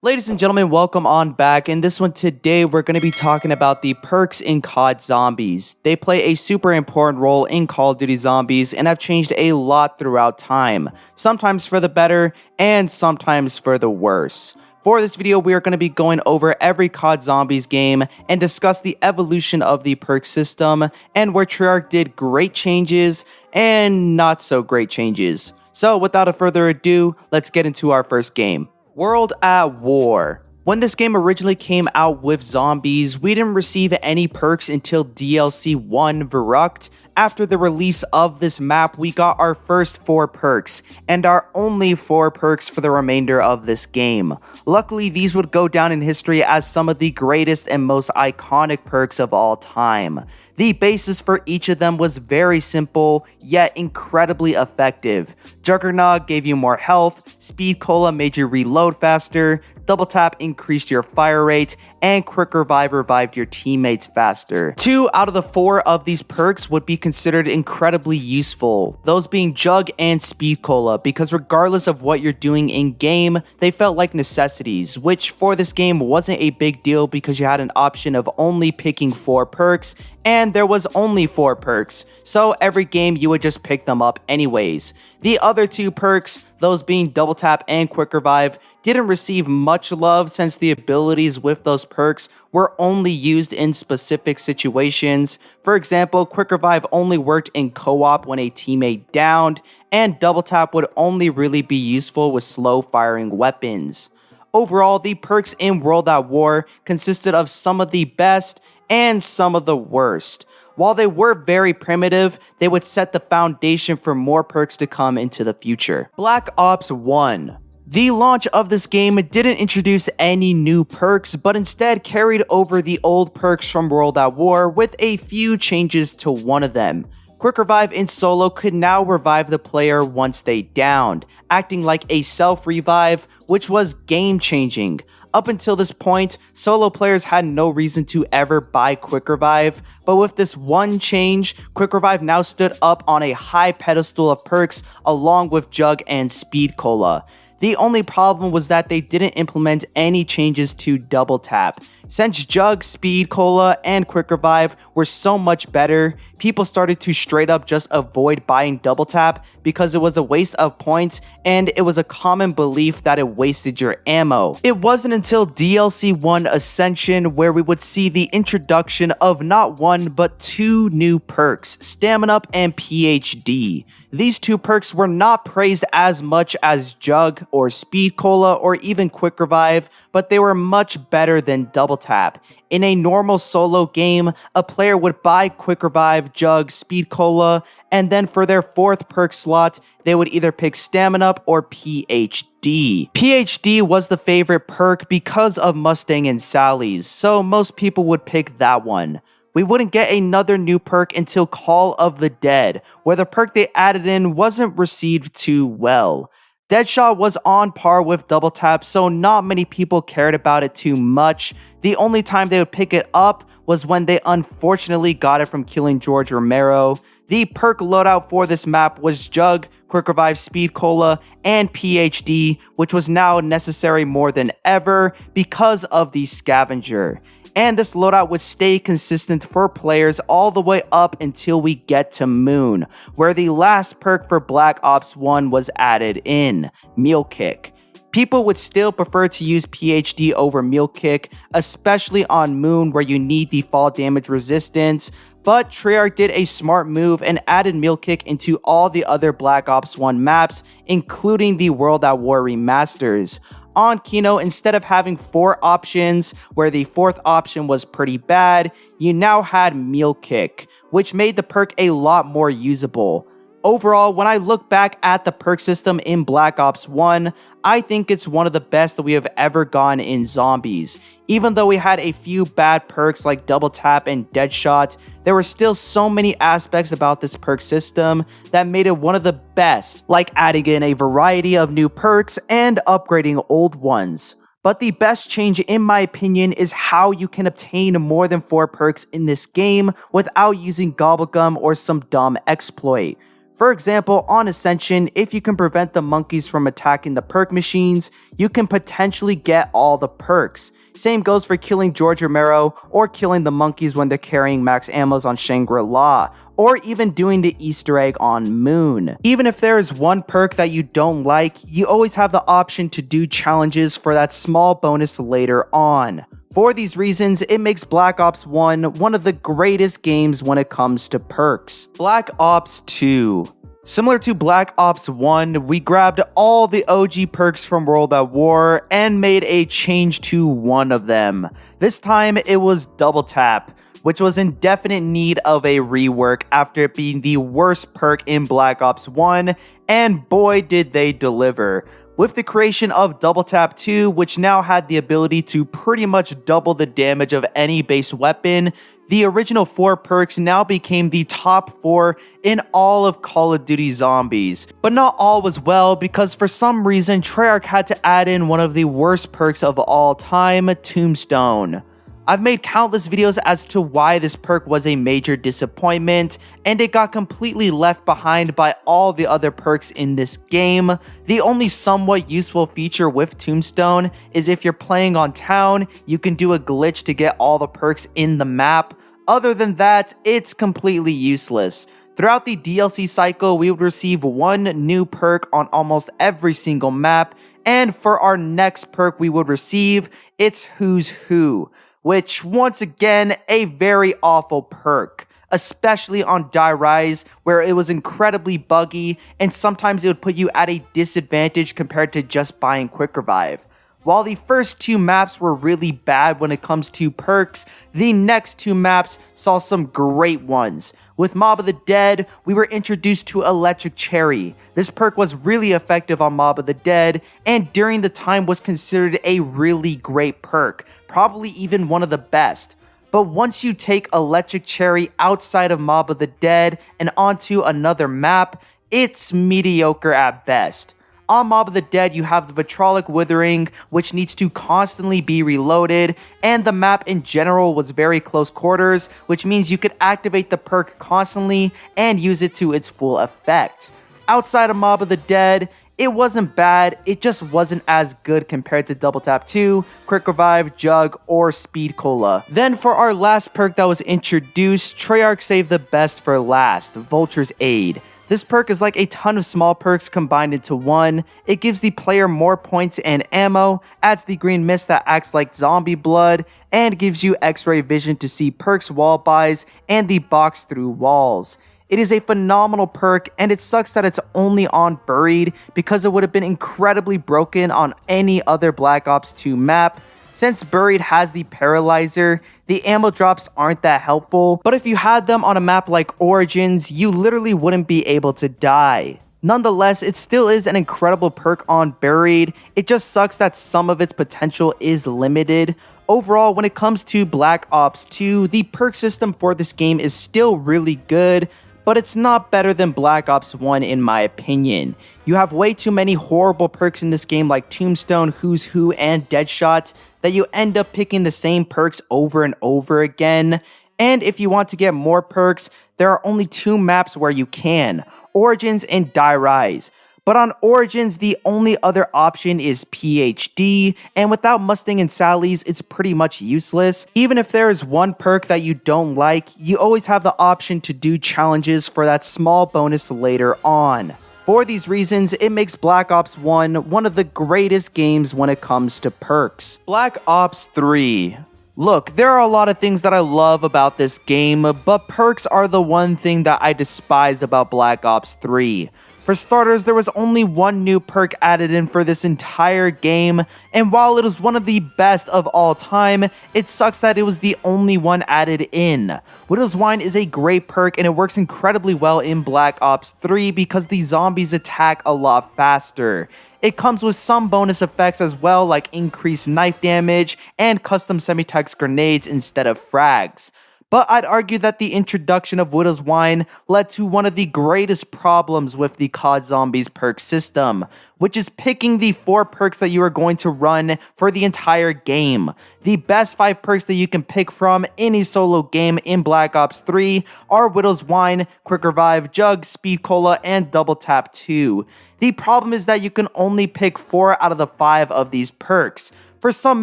Ladies and gentlemen, welcome on back. In this one today, we're going to be talking about the perks in COD Zombies. They play a super important role in Call of Duty Zombies and have changed a lot throughout time, sometimes for the better and sometimes for the worse. For this video, we are going to be going over every COD Zombies game and discuss the evolution of the perk system and where Treyarch did great changes and not so great changes. So without a further ado, let's get into our first game. World at War. When this game originally came out with Zombies, we didn't receive any perks until DLC 1 Verrucht. After the release of this map, we got our first 4 perks, and our only 4 perks for the remainder of this game. Luckily, these would go down in history as some of the greatest and most iconic perks of all time. The basis for each of them was very simple, yet incredibly effective. Juggernaut gave you more health, Speed Cola made you reload faster, Double Tap increased your fire rate, and Quick Revive revived your teammates faster. 2 out of the 4 of these perks would be considered incredibly useful, those being Jug and Speed Cola, because regardless of what you're doing in game, they felt like necessities, which for this game wasn't a big deal because you had an option of only picking 4 perks, and there was only 4 perks, so every game you would just pick them up anyways. The other 2 perks, those being Double Tap and Quick Revive, didn't receive much love since the abilities with those perks were only used in specific situations. For example, Quick Revive only worked in co-op when a teammate downed, and Double Tap would only really be useful with slow firing weapons. Overall, the perks in World at War consisted of some of the best and some of the worst. While they were very primitive, they would set the foundation for more perks to come into the future. Black Ops 1. The launch of this game didn't introduce any new perks, but instead carried over the old perks from World at War with a few changes to one of them. Quick Revive in solo could now revive the player once they downed, acting like a self-revive, which was game-changing. Up until this point, solo players had no reason to ever buy Quick Revive, but with this one change, Quick Revive now stood up on a high pedestal of perks along with Jug and Speed Cola. The only problem was that they didn't implement any changes to Double Tap. Since Jug, Speed Cola, and Quick Revive were so much better, people started to straight up just avoid buying Double Tap because it was a waste of points and it was a common belief that it wasted your ammo. It wasn't until DLC 1 Ascension where we would see the introduction of not one but 2 new perks, Stamina Up and PhD. These 2 perks were not praised as much as Jug or Speed Cola or even Quick Revive, but they were much better than Double Tap. In a normal solo game, a player would buy Quick Revive, Jug, Speed Cola, and then for their 4th perk slot, they would either pick Stamina Up or PhD. PhD was the favorite perk because of Mustang and Sally's, so most people would pick that one. We wouldn't get another new perk until Call of the Dead, where the perk they added in wasn't received too well. Deadshot was on par with Double Tap, so not many people cared about it too much. The only time they would pick it up was when they unfortunately got it from killing George Romero. The perk loadout for this map was Jug, Quick Revive, Speed Cola, and PhD, which was now necessary more than ever because of the Scavenger. And this loadout would stay consistent for players all the way up until we get to Moon, where the last perk for Black Ops 1 was added in, Meal Kick. People would still prefer to use PhD over Meal Kick, especially on Moon where you need the fall damage resistance, but Treyarch did a smart move and added Meal Kick into all the other Black Ops 1 maps, including the World at War remasters. On Kino, instead of having 4 options, where the 4th option was pretty bad, you now had Meal Kick, which made the perk a lot more usable. Overall, when I look back at the perk system in Black Ops 1, I think it's one of the best that we have ever gotten in Zombies. Even though we had a few bad perks like Double Tap and Deadshot, there were still so many aspects about this perk system that made it one of the best, like adding in a variety of new perks and upgrading old ones. But the best change in my opinion is how you can obtain more than 4 perks in this game without using Gobblegum or some dumb exploit. For example, on Ascension, if you can prevent the monkeys from attacking the perk machines, you can potentially get all the perks. Same goes for killing George Romero or killing the monkeys when they're carrying max ammos on Shangri-La, or even doing the Easter egg on Moon. Even if there is one perk that you don't like, you always have the option to do challenges for that small bonus later on. For these reasons, it makes Black Ops 1 one of the greatest games when it comes to perks. Black Ops 2. Similar to Black Ops 1, we grabbed all the OG perks from World at War and made a change to one of them. This time, it was Double Tap, which was in definite need of a rework after it being the worst perk in Black Ops 1, and boy did they deliver. With the creation of Double Tap 2, which now had the ability to pretty much double the damage of any base weapon, the original 4 perks now became the top 4 in all of Call of Duty Zombies. But not all was well, because for some reason Treyarch had to add in one of the worst perks of all time, Tombstone. I've made countless videos as to why this perk was a major disappointment, and it got completely left behind by all the other perks in this game. The only somewhat useful feature with Tombstone is if you're playing on town, you can do a glitch to get all the perks in the map. Other than that, it's completely useless. Throughout the DLC cycle, we would receive one new perk on almost every single map, and for our next perk we would receive, it's Who's Who, which, once again, a very awful perk, especially on Die Rise, where it was incredibly buggy, and sometimes it would put you at a disadvantage compared to just buying Quick Revive. While the first 2 maps were really bad when it comes to perks, the next 2 maps saw some great ones. With Mob of the Dead, we were introduced to Electric Cherry. This perk was really effective on Mob of the Dead, and during the time was considered a really great perk, probably even one of the best. But once you take Electric Cherry outside of Mob of the Dead and onto another map, it's mediocre at best. On Mob of the Dead, you have the Vitrolic Withering, which needs to constantly be reloaded, and the map in general was very close quarters, which means you could activate the perk constantly and use it to its full effect. Outside of Mob of the Dead, it wasn't bad, it just wasn't as good compared to Double Tap 2, Quick Revive, Jug, or Speed Cola. Then for our last perk that was introduced, Treyarch saved the best for last, Vulture's Aid. This perk is like a ton of small perks combined into one. It gives the player more points and ammo, adds the green mist that acts like zombie blood, and gives you X-ray vision to see perks wall buys and the box through walls. It is a phenomenal perk, and it sucks that it's only on Buried because it would have been incredibly broken on any other Black Ops 2 map. Since Buried has the Paralyzer, the ammo drops aren't that helpful, but if you had them on a map like Origins, you literally wouldn't be able to die. Nonetheless, it still is an incredible perk on Buried. It just sucks that some of its potential is limited. Overall, when it comes to Black Ops 2, the perk system for this game is still really good, but it's not better than Black Ops 1 in my opinion. You have way too many horrible perks in this game like Tombstone, Who's Who, and Deadshot that you end up picking the same perks over and over again. And if you want to get more perks, there are only 2 maps where you can, Origins and Die Rise. But on Origins, the only other option is PhD, and without Mustang and Sally's, it's pretty much useless. Even if there is one perk that you don't like, you always have the option to do challenges for that small bonus later on. For these reasons, it makes Black Ops 1 one of the greatest games when it comes to perks. Black Ops 3. Look, there are a lot of things that I love about this game, but perks are the one thing that I despise about Black Ops 3. For starters, there was only one new perk added in for this entire game, and while it was one of the best of all time, it sucks that it was the only one added in. Widow's Wine is a great perk, and it works incredibly well in Black Ops 3 because the zombies attack a lot faster. It comes with some bonus effects as well, like increased knife damage and custom Semitex grenades instead of frags. But I'd argue that the introduction of Widow's Wine led to one of the greatest problems with the COD Zombies perk system, which is picking the 4 perks that you are going to run for the entire game. The best 5 perks that you can pick from any solo game in Black Ops 3 are Widow's Wine, Quick Revive, Jug, Speed Cola, and Double Tap 2. The problem is that you can only pick 4 out of the 5 of these perks. For some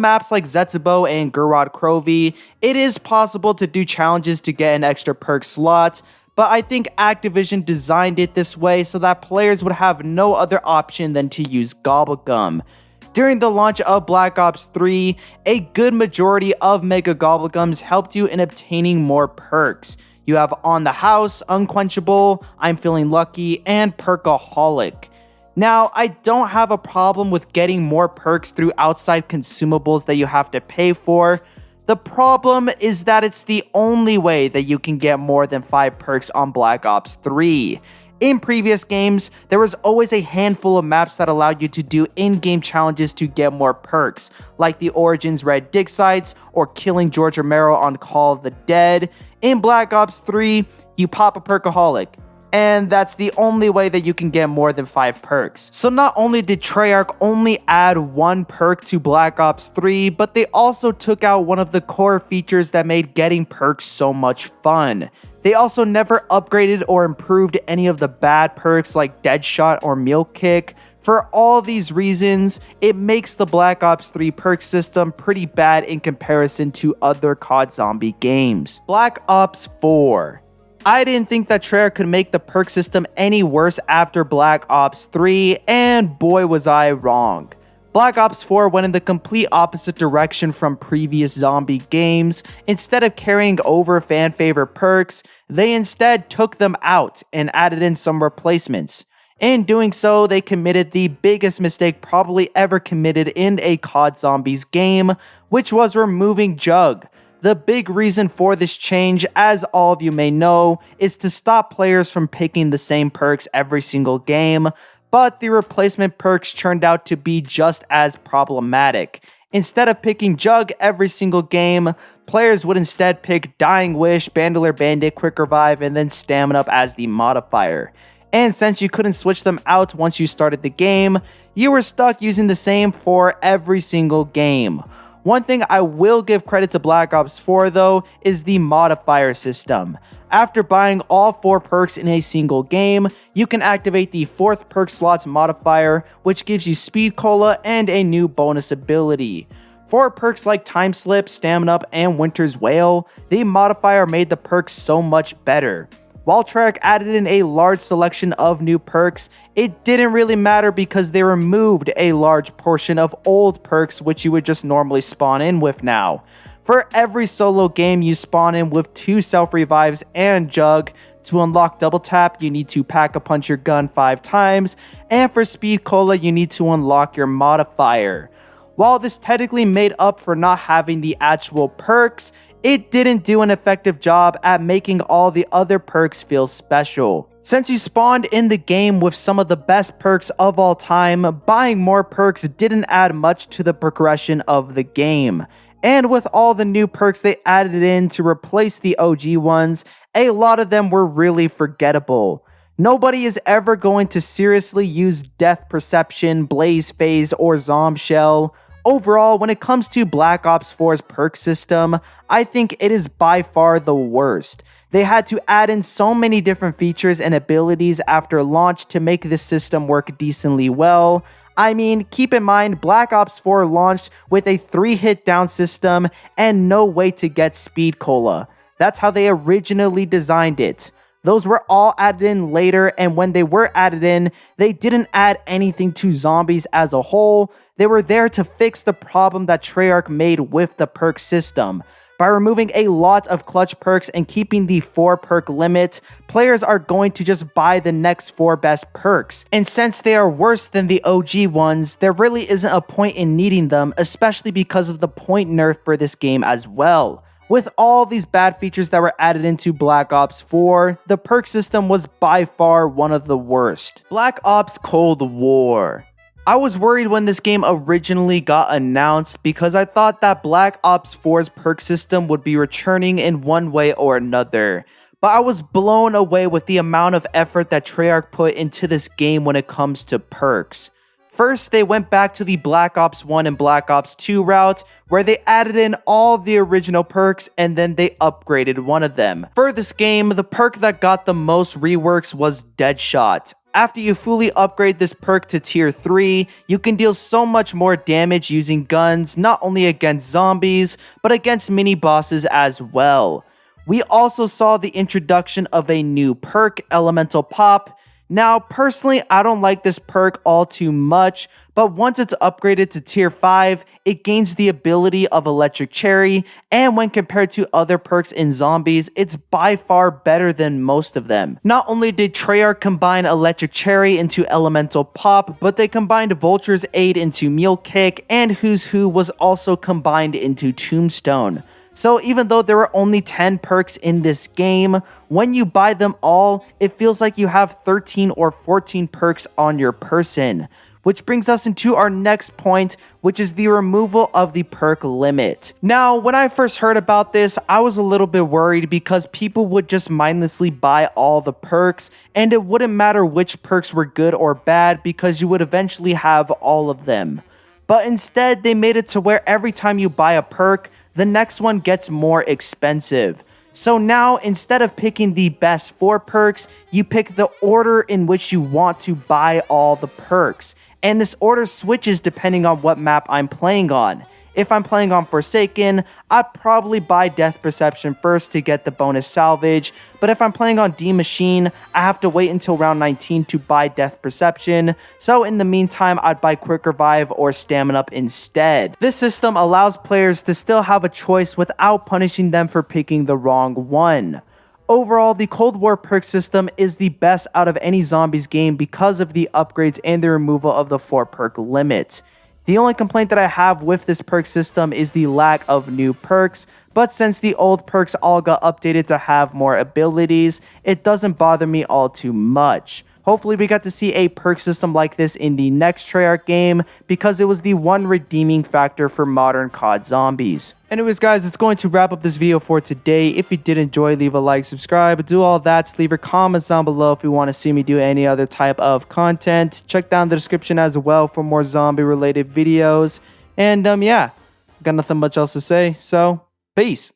maps like Zetsubo and Gurad Krovi, it is possible to do challenges to get an extra perk slot, but I think Activision designed it this way so that players would have no other option than to use Gobblegum. During the launch of Black Ops 3, a good majority of Mega Gobblegums helped you in obtaining more perks. You have On the House, Unquenchable, I'm Feeling Lucky, and Perkaholic. Now, I don't have a problem with getting more perks through outside consumables that you have to pay for. The problem is that it's the only way that you can get more than 5 perks on Black Ops 3. In previous games, there was always a handful of maps that allowed you to do in-game challenges to get more perks, like the Origins Red Dig Sites or killing George Romero on Call of the Dead. In Black Ops 3, you pop a Perkaholic, and that's the only way that you can get more than 5 perks. So not only did Treyarch only add 1 perk to Black Ops 3, but they also took out one of the core features that made getting perks so much fun. They also never upgraded or improved any of the bad perks like Deadshot or Meal Kick. For all these reasons, it makes the Black Ops 3 perk system pretty bad in comparison to other COD Zombie games. Black Ops 4. I didn't think that Treyarch could make the perk system any worse after Black Ops 3, and boy was I wrong. Black Ops 4 went in the complete opposite direction from previous zombie games. Instead of carrying over fan favorite perks, they instead took them out and added in some replacements. In doing so, they committed the biggest mistake probably ever committed in a COD Zombies game, which was removing Jug. The big reason for this change, as all of you may know, is to stop players from picking the same perks every single game, but the replacement perks turned out to be just as problematic. Instead of picking Jug every single game, players would instead pick Dying Wish, Bandolier Bandit, Quick Revive, and then Stamina Up as the modifier. And since you couldn't switch them out once you started the game, you were stuck using the same for every single game. One thing I will give credit to Black Ops 4 though is the modifier system. After buying all 4 perks in a single game, you can activate the 4th perk slots modifier, which gives you Speed Cola and a new bonus ability. For perks like Time Slip, Stamina Up, and Winter's Wail, the modifier made the perks so much better. While Treyarch added in a large selection of new perks, it didn't really matter because they removed a large portion of old perks which you would just normally spawn in with now. For every solo game, you spawn in with 2 self-revives and Jug. To unlock Double Tap, you need to Pack-a-Punch your gun 5 times, and for Speed Cola, you need to unlock your modifier. While this technically made up for not having the actual perks, it didn't do an effective job at making all the other perks feel special. Since you spawned in the game with some of the best perks of all time, buying more perks didn't add much to the progression of the game. And with all the new perks they added in to replace the OG ones, a lot of them were really forgettable. Nobody is ever going to seriously use Death Perception, Blaze Phase, or Zombshell. Overall, when it comes to Black Ops 4's perk system, I think it is by far the worst. They had to add in so many different features and abilities after launch to make this system work decently well. I mean, keep in mind, Black Ops 4 launched with a 3-hit down system and no way to get Speed Cola. That's how they originally designed it. Those were all added in later, and when they were added in, they didn't add anything to zombies as a whole. They were there to fix the problem that Treyarch made with the perk system. By removing a lot of clutch perks and keeping the 4 perk limit, players are going to just buy the next 4 best perks. And since they are worse than the OG ones, there really isn't a point in needing them, especially because of the point nerf for this game as well. With all these bad features that were added into Black Ops 4, the perk system was by far one of the worst. Black Ops Cold War. I was worried when this game originally got announced because I thought that Black Ops 4's perk system would be returning in one way or another. But I was blown away with the amount of effort that Treyarch put into this game when it comes to perks. First, they went back to the Black Ops 1 and Black Ops 2 route, where they added in all the original perks and then they upgraded one of them. For this game, the perk that got the most reworks was Deadshot. After you fully upgrade this perk to tier 3, you can deal so much more damage using guns, not only against zombies, but against mini bosses as well. We also saw the introduction of a new perk, Elemental Pop. Now, personally, I don't like this perk all too much, but once it's upgraded to tier 5, it gains the ability of Electric Cherry, and when compared to other perks in zombies, it's by far better than most of them. Not only did Treyarch combine Electric Cherry into Elemental Pop, but they combined Vulture's Aid into Mule Kick, and Who's Who was also combined into Tombstone. So even though there are only 10 perks in this game, when you buy them all, it feels like you have 13 or 14 perks on your person. Which brings us into our next point, which is the removal of the perk limit. Now, when I first heard about this, I was a little bit worried because people would just mindlessly buy all the perks, and it wouldn't matter which perks were good or bad because you would eventually have all of them. But instead, they made it to where every time you buy a perk, the next one gets more expensive. So now, instead of picking the best 4 perks, you pick the order in which you want to buy all the perks. And this order switches depending on what map I'm playing on. If I'm playing on Forsaken, I'd probably buy Death Perception first to get the bonus salvage, but if I'm playing on D Machine, I have to wait until round 19 to buy Death Perception, so in the meantime, I'd buy Quick Revive or Stamina Up instead. This system allows players to still have a choice without punishing them for picking the wrong one. Overall, the Cold War perk system is the best out of any zombies game because of the upgrades and the removal of the 4 perk limit. The only complaint that I have with this perk system is the lack of new perks, but since the old perks all got updated to have more abilities, it doesn't bother me all too much. Hopefully we got to see a perk system like this in the next Treyarch game because it was the one redeeming factor for modern COD Zombies. Anyways guys, it's going to wrap up this video for today. If you did enjoy, leave a like, subscribe, do all that. Leave your comments down below if you want to see me do any other type of content. Check down the description as well for more zombie related videos. And yeah, got nothing much else to say, so peace.